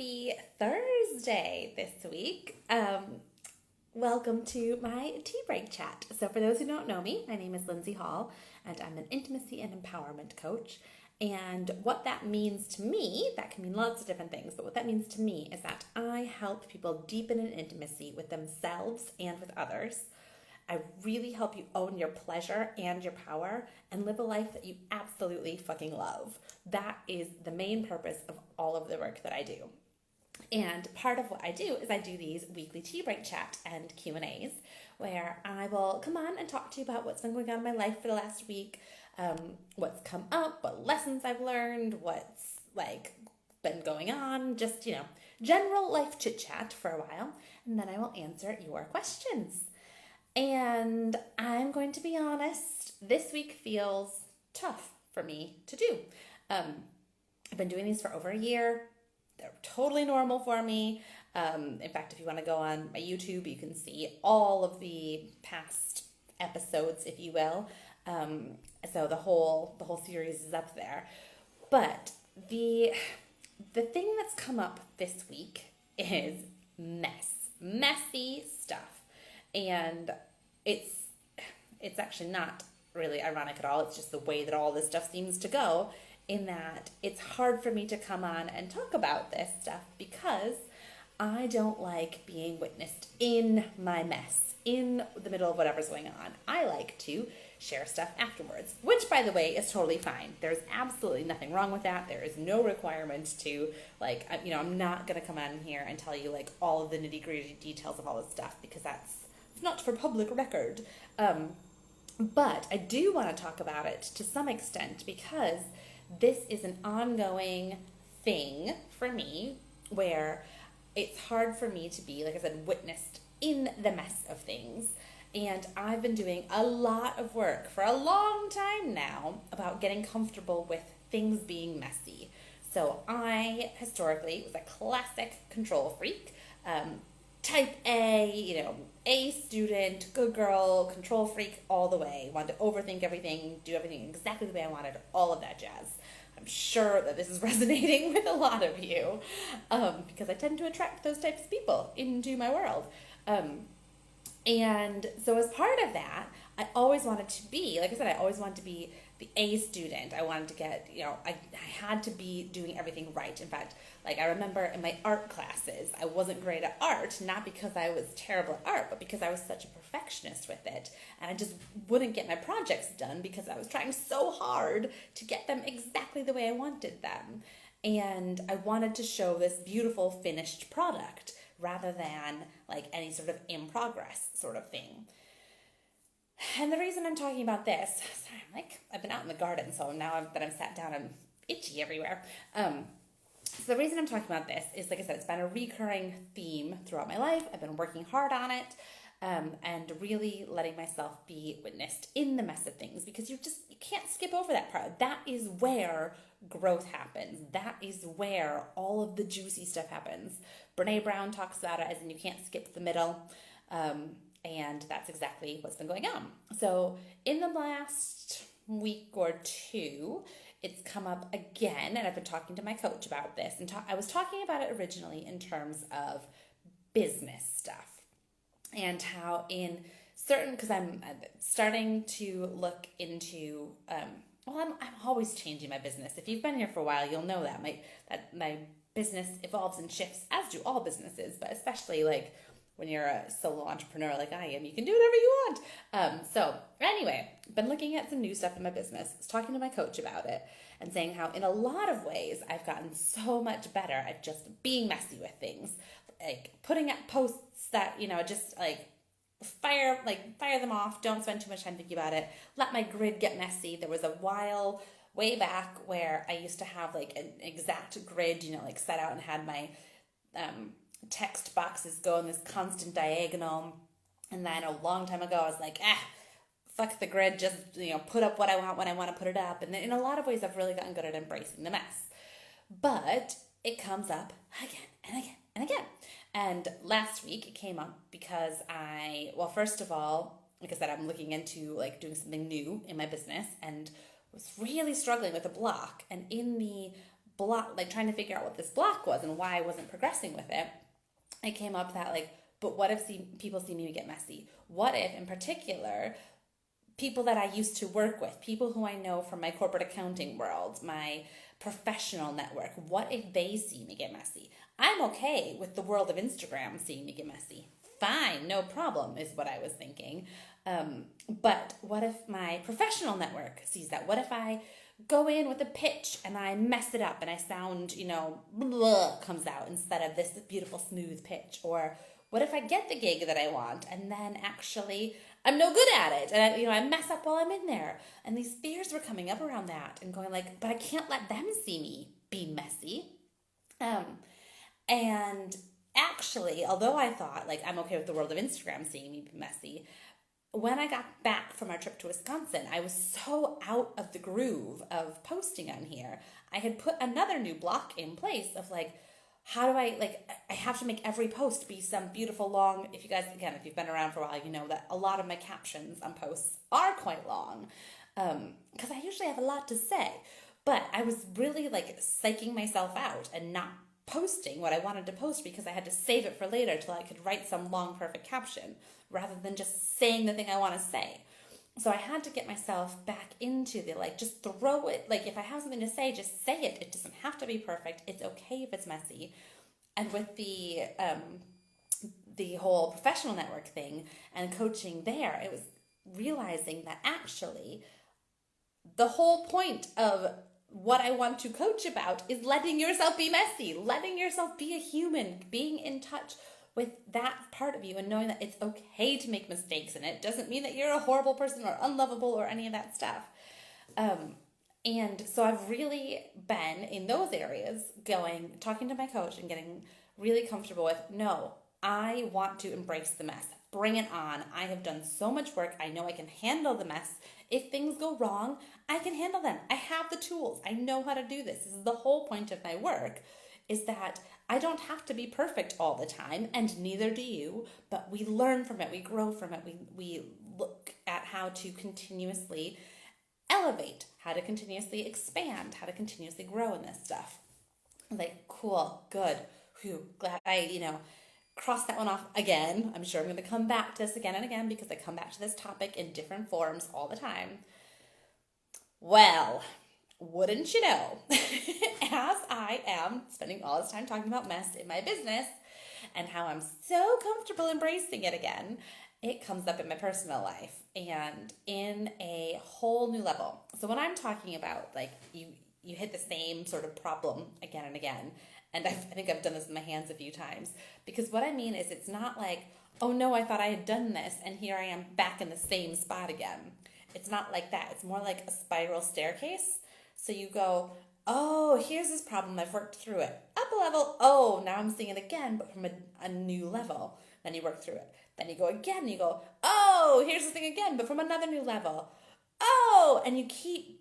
Happy Thursday this week. Welcome to my tea break chat. So for those who don't know me, my name is Lindsey Hall, and I'm an intimacy and empowerment coach. And what that means to me, that can mean lots of different things, but what that means to me is that I help people deepen an intimacy with themselves and with others. I really help you own your pleasure and your power and live a life that you absolutely fucking love. That is the main purpose of all of the work that I do. And part of what I do is I do these weekly tea break chat and Q&As where I will come on and talk to you about what's been going on in my life for the last week, what's come up, what lessons I've learned, what's been going on, just, general life chit chat for a while. And then I will answer your questions. And I'm going to be honest, this week feels tough for me to do. I've been doing these for over a year. They're totally normal for me. In fact, if you want to go on my YouTube, you can see all of the past episodes, if you will. So the whole series is up there. But the thing that's come up this week is messy stuff. And it's actually not really ironic at all. It's just the way that all this stuff seems to go, in that it's hard for me to come on and talk about this stuff because I don't like being witnessed in my mess, in the middle of whatever's going on. I like to share stuff afterwards, which, by the way, is totally fine. There's absolutely nothing wrong with that. There is no requirement to, I'm not going to come on here and tell you, all of the nitty-gritty details of all this stuff because that's not for public record. But I do want to talk about it to some extent because this is an ongoing thing for me where it's hard for me to be, like I said, witnessed in the mess of things. And I've been doing a lot of work for a long time now about getting comfortable with things being messy. So I historically was a classic control freak. Type A, A student, good girl, control freak all the way. Wanted to overthink everything, do everything exactly the way I wanted, all of that jazz. I'm sure that this is resonating with a lot of you because I tend to attract those types of people into my world. And so as part of that, I always wanted to be, like I said, I always wanted to be the A student. I wanted to get, I had to be doing everything right. In fact, I remember in my art classes, I wasn't great at art, not because I was terrible at art, but because I was such a perfectionist with it. And I just wouldn't get my projects done because I was trying so hard to get them exactly the way I wanted them. And I wanted to show this beautiful finished product rather than any sort of in progress sort of thing. And the reason I'm talking about this, sorry, I've been out in the garden, so now that I'm sat down, I'm itchy everywhere. So the reason I'm talking about this is, like I said, it's been a recurring theme throughout my life. I've been working hard on it, and really letting myself be witnessed in the mess of things because you can't skip over that part. That is where growth happens. That is where all of the juicy stuff happens. Brene Brown talks about it as in you can't skip the middle. And that's exactly what's been going on. So in the last week or two, it's come up again, and I've been talking to my coach about this. And I was talking about it originally in terms of business stuff and how in certain, because I'm starting to look into, I'm always changing my business. If you've been here for a while, you'll know that my business evolves and shifts, as do all businesses, but especially when you're a solo entrepreneur like I am, you can do whatever you want. So anyway, been looking at some new stuff in my business. I was talking to my coach about it and saying how in a lot of ways I've gotten so much better at just being messy with things. Putting up posts that, just fire them off. Don't spend too much time thinking about it. Let my grid get messy. There was a while way back where I used to have an exact grid, set out and had my text boxes go in this constant diagonal. And then a long time ago, I was like, fuck the grid, just, put up what I want when I want to put it up. And then in a lot of ways, I've really gotten good at embracing the mess. But it comes up again and again and again. And last week it came up because first of all, like I said, I'm looking into doing something new in my business and was really struggling with a block. And in the block, like trying to figure out what this block was and why I wasn't progressing with it, I came up that like, but what if people see me get messy? What if, in particular, people that I used to work with, people who I know from my corporate accounting world, my professional network, what if they see me get messy? I'm okay with the world of Instagram seeing me get messy. Fine, no problem, is what I was thinking. But what if my professional network sees that? What if I go in with a pitch and I mess it up and I sound, blah comes out instead of this beautiful smooth pitch? Or what if I get the gig that I want and then actually I'm no good at it and I mess up while I'm in there? And these fears were coming up around that and going like, but I can't let them see me be messy. And actually, although I thought like I'm okay with the world of Instagram seeing me be messy, when I got back from our trip to Wisconsin, I was so out of the groove of posting on here. I had put another new block in place of like, how do I have to make every post be some beautiful long, if you've been around for a while, you know that a lot of my captions on posts are quite long, because I usually have a lot to say, but I was really like psyching myself out and not posting what I wanted to post because I had to save it for later till I could write some long perfect caption rather than just saying the thing I want to say. So I had to get myself back into the just throw it, like if I have something to say, just say it. It doesn't have to be perfect. It's okay if it's messy. And with the whole professional network thing and coaching there, it was realizing that actually the whole point of what I want to coach about is letting yourself be messy, letting yourself be a human, being in touch with that part of you and knowing that it's okay to make mistakes, and it doesn't mean that you're a horrible person or unlovable or any of that stuff. And so I've really been in those areas talking to my coach and getting really comfortable with, no, I want to embrace the mess. Bring it on. I have done so much work. I know I can handle the mess. If things go wrong, I can handle them. I have the tools. I know how to do this. This is the whole point of my work, is that I don't have to be perfect all the time, and neither do you, but we learn from it. We grow from it. We look at how to continuously elevate, how to continuously expand, how to continuously grow in this stuff. Like, cool, good. Whew, glad I, cross that one off again. I'm sure I'm going to come back to this again and again because I come back to this topic in different forms all the time. Well, wouldn't you know, as I am spending all this time talking about mess in my business and how I'm so comfortable embracing it again, it comes up in my personal life and in a whole new level. So when I'm talking about you hit the same sort of problem again and again, and I think I've done this in my hands a few times, because what I mean is it's not like, oh no, I thought I had done this and here I am back in the same spot again. It's not like that. It's more like a spiral staircase. So you go, oh, here's this problem. I've worked through it. Up a level. Oh, now I'm seeing it again, but from a new level. Then you work through it. Then you go again and you go, oh, here's the thing again, but from another new level. Oh, and you keep,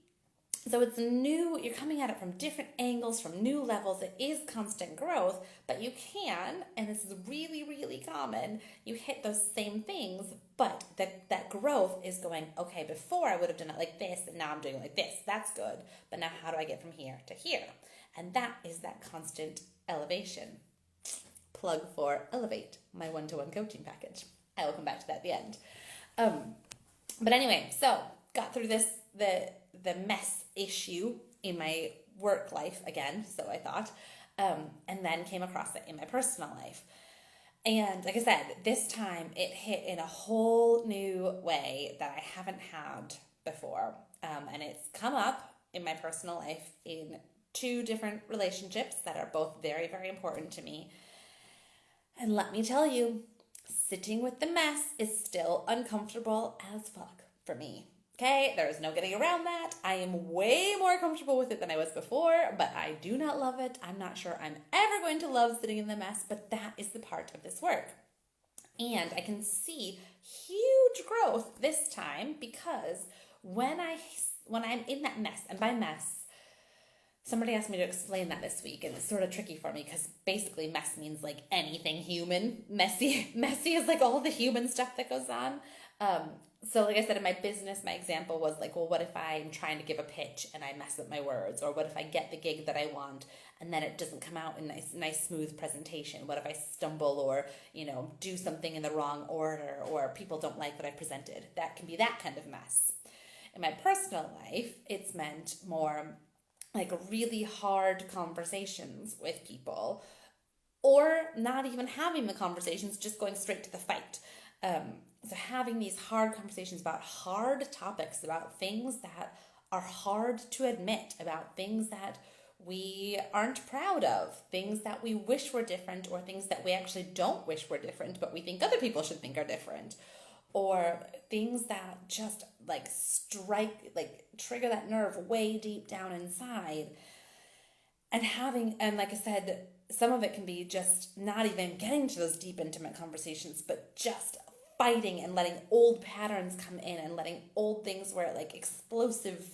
so it's new, you're coming at it from different angles, from new levels. It is constant growth, but you can, and this is really, really common, you hit those same things, but that growth is going, okay, before I would have done it like this, and now I'm doing it like this. That's good. But now how do I get from here to here? And that is that constant elevation. Plug for Elevate, my one-to-one coaching package. I will come back to that at the end. But anyway, so got through this, the mess issue in my work life again, so I thought, and then came across it in my personal life. And like I said, this time it hit in a whole new way that I haven't had before. And it's come up in my personal life in 2 different relationships that are both very, very important to me. And let me tell you, sitting with the mess is still uncomfortable as fuck for me. Okay, there is no getting around that. I am way more comfortable with it than I was before, but I do not love it. I'm not sure I'm ever going to love sitting in the mess, but that is the part of this work. And I can see huge growth this time because when I'm in that mess, and by mess, somebody asked me to explain that this week, and it's sort of tricky for me because basically mess means like anything human. Messy is like all the human stuff that goes on. So like I said, in my business, my example was like, well, what if I'm trying to give a pitch and I mess up my words? Or what if I get the gig that I want and then it doesn't come out in nice smooth presentation? What if I stumble or, do something in the wrong order, or people don't like what I presented? That can be that kind of mess. In my personal life, it's meant more like really hard conversations with people, or not even having the conversations, just going straight to the fight. So having these hard conversations about hard topics, about things that are hard to admit, about things that we aren't proud of, things that we wish were different, or things that we actually don't wish were different, but we think other people should think are different, or things that just trigger that nerve way deep down inside. And like I said, some of it can be just not even getting to those deep, intimate conversations, but just fighting and letting old patterns come in and letting old things where like explosive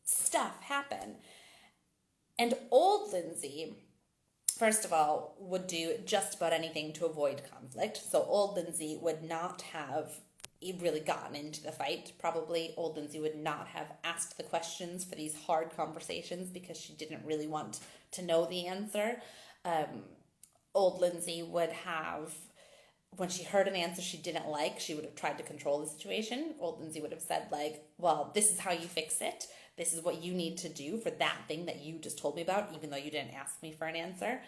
stuff happen. And old Lindsey, first of all, would do just about anything to avoid conflict. So old Lindsey would not have really gotten into the fight. Probably old Lindsey would not have asked the questions for these hard conversations because she didn't really want to know the answer. Old Lindsey would have, when she heard an answer she didn't like, she would have tried to control the situation. Old Lindsey would have said like, well, this is how you fix it. This is what you need to do for that thing that you just told me about, even though you didn't ask me for an answer.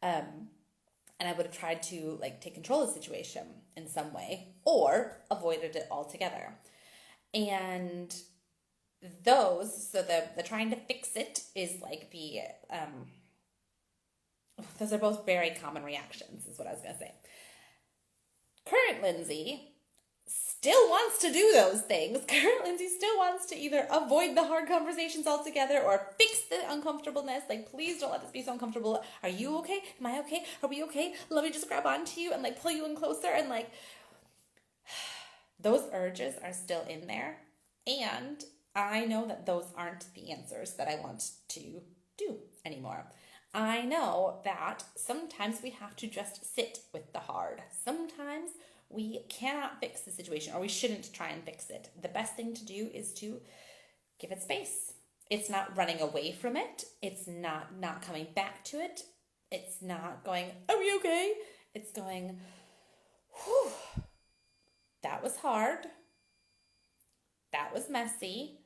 And I would have tried to take control of the situation in some way, or avoided it altogether. And so the trying to fix it is like those are both very common reactions, is what I was going to say. Current Lindsey still wants to do those things. Current Lindsey still wants to either avoid the hard conversations altogether or fix the uncomfortableness. Like, please don't let this be so uncomfortable. Are you okay? Am I okay? Are we okay? Let me just grab onto you and pull you in closer. And those urges are still in there. And I know that those aren't the answers that I want to do anymore. I know that sometimes we have to just sit with the hard. Sometimes we cannot fix the situation, or we shouldn't try and fix it. The best thing to do is to give it space. It's not running away from it. It's not coming back to it. It's not going, are we okay? It's going, whew, that was hard. That was messy.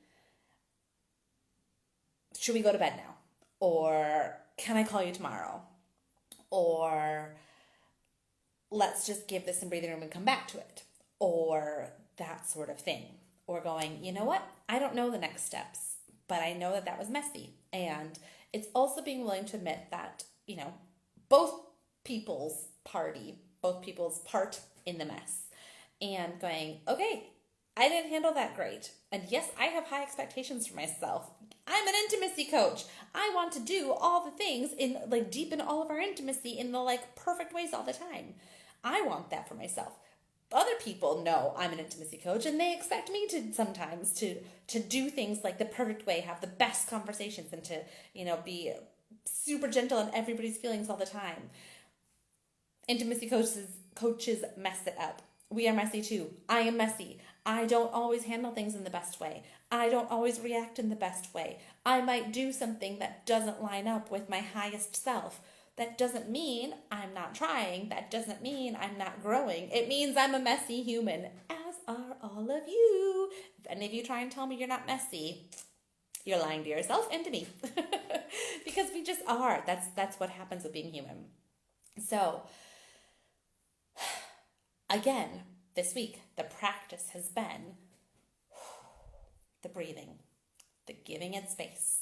Should we go to bed now? Or can I call you tomorrow? Or let's just give this some breathing room and come back to it. Or that sort of thing. Or going, you know what? I don't know the next steps, but I know that was messy. And it's also being willing to admit that, both people's part in the mess. And going, okay, I didn't handle that great. And yes, I have high expectations for myself. I'm an intimacy coach. I want to do all the things in deepen all of our intimacy in the perfect ways all the time. I want that for myself. Other people know I'm an intimacy coach, and they expect me to sometimes to do things the perfect way, have the best conversations, and to be super gentle on everybody's feelings all the time. Intimacy coaches mess it up. We are messy too. I am messy. I don't always handle things in the best way. I don't always react in the best way. I might do something that doesn't line up with my highest self. That doesn't mean I'm not trying. That doesn't mean I'm not growing. It means I'm a messy human, as are all of you. If any of you try and tell me you're not messy, you're lying to yourself and to me. Because we just are. That's what happens with being human. So, again, this week, the practice has been the breathing, the giving it space,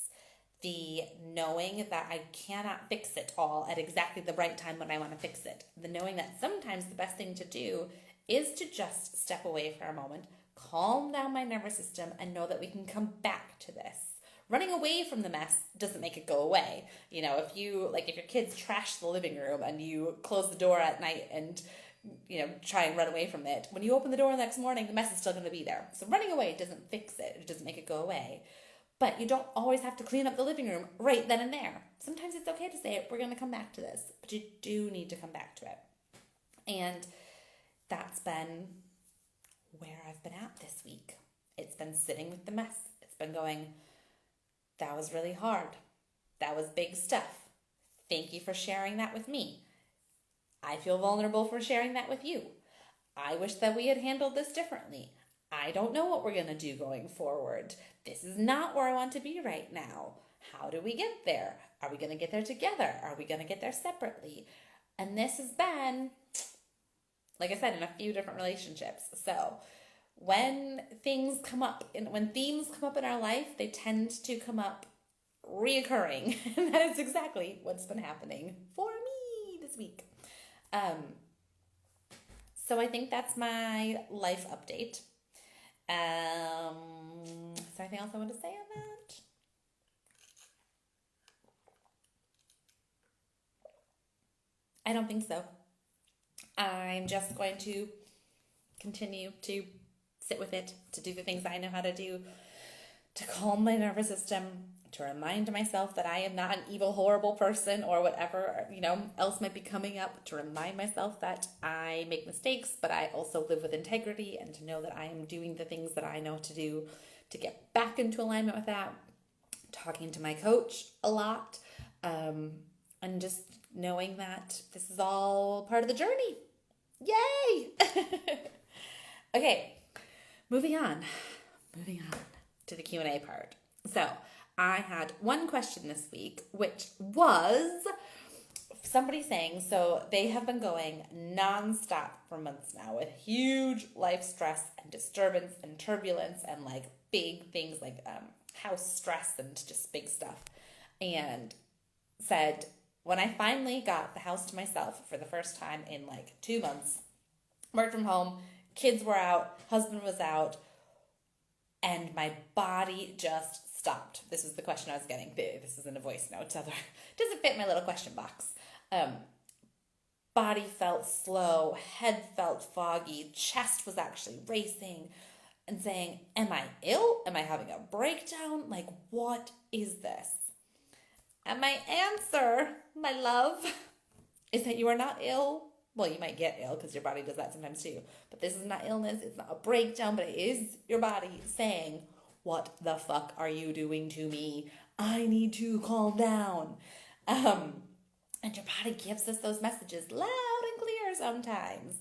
the knowing that I cannot fix it all at exactly the right time when I want to fix it, the knowing that sometimes the best thing to do is to just step away for a moment, calm down my nervous system, and know that we can come back to this. Running away from the mess doesn't make it go away. If your kids trash the living room and you close the door at night and try and run away from it, when you open the door the next morning, the mess is still going to be there. So running away doesn't fix it. It doesn't make it go away. But you don't always have to clean up the living room right then and there. Sometimes it's okay to say, we're going to come back to this, but you do need to come back to it. And that's been where I've been at this week. It's been sitting with the mess. It's been going, that was really hard. That was big stuff. Thank you for sharing that with me. I feel vulnerable for sharing that with you. I wish that we had handled this differently. I don't know what we're going to do going forward. This is not where I want to be right now. How do we get there? Are we going to get there together? Are we going to get there separately? And this has been, like I said, in a few different relationships. So when things come up, when themes come up in our life, they tend to come up reoccurring. And that is exactly what's been happening for me this week. So I think that's my life update. Is there anything else I want to say on that? I don't think so. I'm just going to continue to sit with it, to do the things I know how to do, to calm my nervous system, to remind myself that I am not an evil, horrible person or whatever, else might be coming up, to remind myself that I make mistakes, but I also live with integrity, and to know that I am doing the things that I know to do to get back into alignment with that. Talking to my coach a lot, and just knowing that this is all part of the journey. Yay! Okay, moving on to the Q&A part. So I had one question this week, which was somebody saying, so they have been going nonstop for months now with huge life stress and disturbance and turbulence and like big things like house stress and just big stuff. And said, when I finally got the house to myself for the first time in like 2 months, worked from home, kids were out, husband was out, and my body just stopped. This is the question I was getting. This isn't a voice note, so it doesn't fit my little question box. Body felt slow, head felt foggy, chest was actually racing, and saying, am I ill? Am I having a breakdown? Like, what is this? And my answer, my love, is that you are not ill. Well, you might get ill because your body does that sometimes too. But this is not illness. It's not a breakdown, but it is your body saying, what the fuck are you doing to me? I need to calm down. And your body gives us those messages loud and clear sometimes.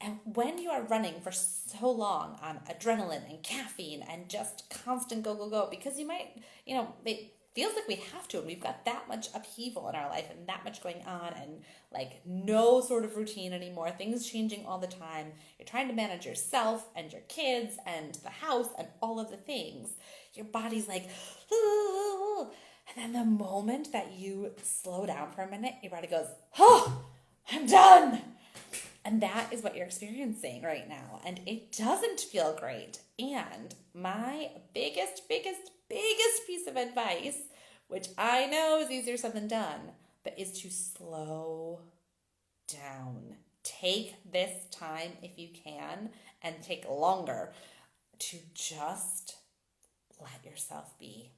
And when you are running for so long on adrenaline and caffeine and just constant go, go, go, because you might, it feels like we have to, and we've got that much upheaval in our life and that much going on and like no sort of routine anymore, things changing all the time. You're trying to manage yourself and your kids and the house and all of the things. Your body's like, ooh. And then the moment that you slow down for a minute, your body goes, oh, I'm done. And that is what you're experiencing right now. And it doesn't feel great. And my biggest piece of advice, which I know is easier said than done, but is to slow down. Take this time if you can, and take longer to just let yourself be.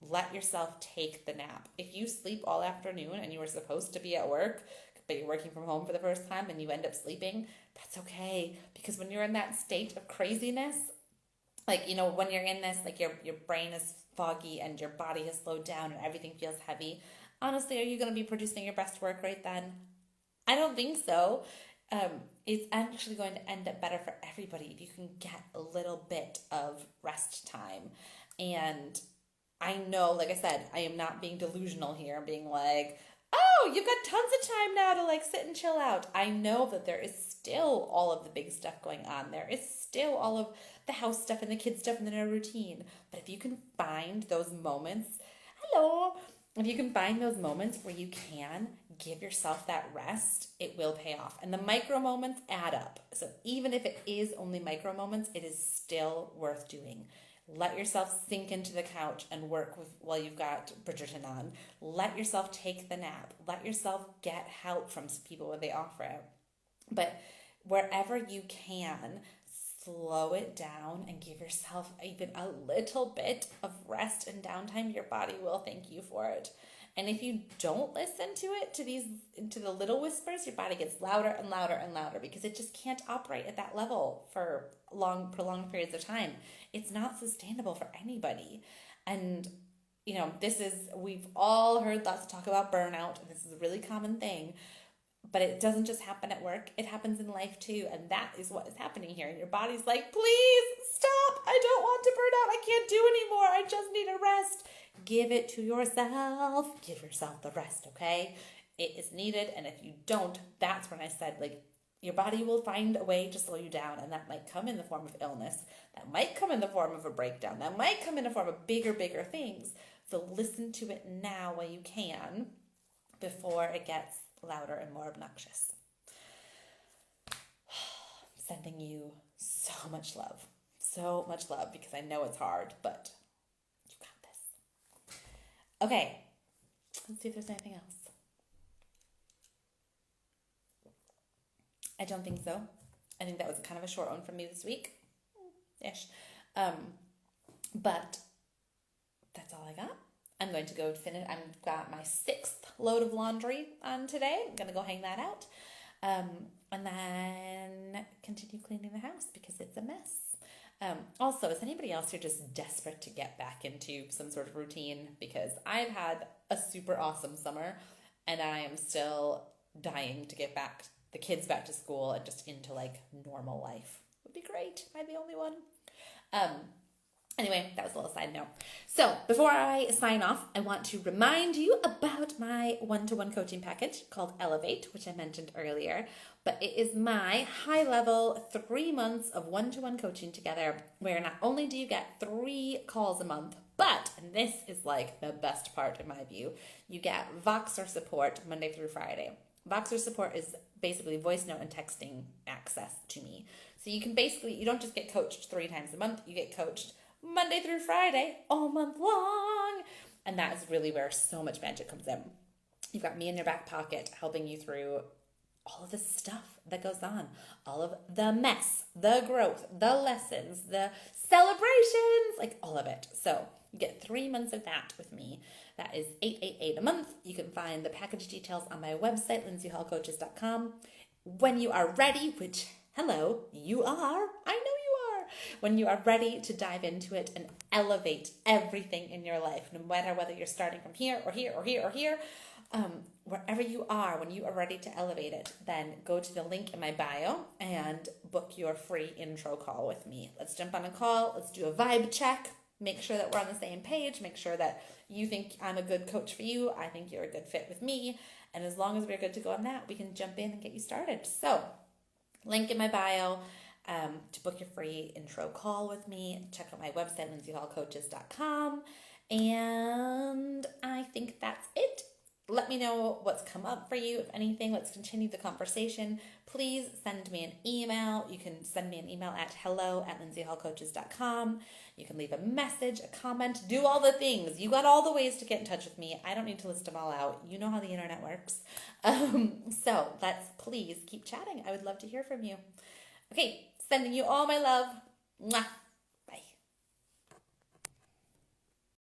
Let yourself take the nap. If you sleep all afternoon and you were supposed to be at work, but you're working from home for the first time and you end up sleeping, that's okay. Because when you're in that state of craziness, like, when you're in this, like your brain is foggy and your body has slowed down and everything feels heavy, honestly, are you going to be producing your best work right then? I don't think so. It's actually going to end up better for everybody if you can get a little bit of rest time. And I know, like I said, I am not being delusional here, being like, oh, you've got tons of time now to like sit and chill out. I know that there is still all of the big stuff going on. There is still all of the house stuff and the kids stuff and the routine. But if you can find those moments, if you can find those moments where you can give yourself that rest, it will pay off. And the micro moments add up. So even if it is only micro moments, it is still worth doing. Let yourself sink into the couch and work while you've got Bridgerton on. Let yourself take the nap. Let yourself get help from people when they offer it. But wherever you can, slow it down and give yourself even a little bit of rest and downtime. Your body will thank you for it. And if you don't listen to it, to the little whispers, your body gets louder and louder and louder because it just can't operate at that level for prolonged periods of time. It's not sustainable for anybody. And we've all heard lots of talk about burnout. This is a really common thing, but it doesn't just happen at work. It happens in life too. And that is what is happening here. And your body's like, please stop. I don't want to burn out. I can't do anymore. I just need a rest. Give it to yourself. Give yourself the rest, okay? It is needed. And if you don't, that's when I said, like, your body will find a way to slow you down. And that might come in the form of illness. That might come in the form of a breakdown. That might come in the form of bigger things. So listen to it now while you can before it gets louder and more obnoxious. Sending you so much love because I know it's hard, but you got this. Okay, let's see if there's anything else. I don't think so. I think that was kind of a short one from me this week, ish. But that's all I got. I'm going to go finish. I've got my 6th load of laundry on today. I'm going to go hang that out. And then continue cleaning the house because it's a mess. Also, is anybody else here just desperate to get back into some sort of routine? Because I've had a super awesome summer and I am still dying to get the kids back to school and just into like normal life. Would be great. Am I the only one? Anyway, that was a little side note. So before I sign off, I want to remind you about my one-to-one coaching package called Elevate, which I mentioned earlier. But it is my high-level 3 months of one-to-one coaching together, where not only do you get 3 calls a month, but, and this is like the best part in my view, you get Voxer support Monday through Friday. Voxer support is basically voice note and texting access to me. So you don't just get coached 3 times a month, you get coached Monday through Friday, all month long. And that is really where so much magic comes in. You've got me in your back pocket helping you through all of the stuff that goes on, all of the mess, the growth, the lessons, the celebrations, like all of it. So you get 3 months of that with me. That is $888 a month. You can find the package details on my website, lindseyhallcoaches.com. When you are ready, which, hello, you are, I know you are. When you are ready to dive into it and elevate everything in your life, no matter whether you're starting from here or here or here or here, wherever you are, when you are ready to elevate it, then go to the link in my bio and book your free intro call with me. Let's jump on a call. Let's do a vibe check. Make sure that we're on the same page. Make sure that you think I'm a good coach for you. I think you're a good fit with me. And as long as we're good to go on that, we can jump in and get you started. So, link in my bio to book your free intro call with me. Check out my website, lindseyhallcoaches.com. And I think that's it. Let me know what's come up for you, if anything. Let's continue the conversation. Please send me an email. You can send me an email at hello@lindseyhallcoaches.com. You can leave a message, a comment, do all the things. You got all the ways to get in touch with me. I don't need to list them all out. You know how the internet works. So let's please keep chatting. I would love to hear from you. Okay, sending you all my love. Mwah.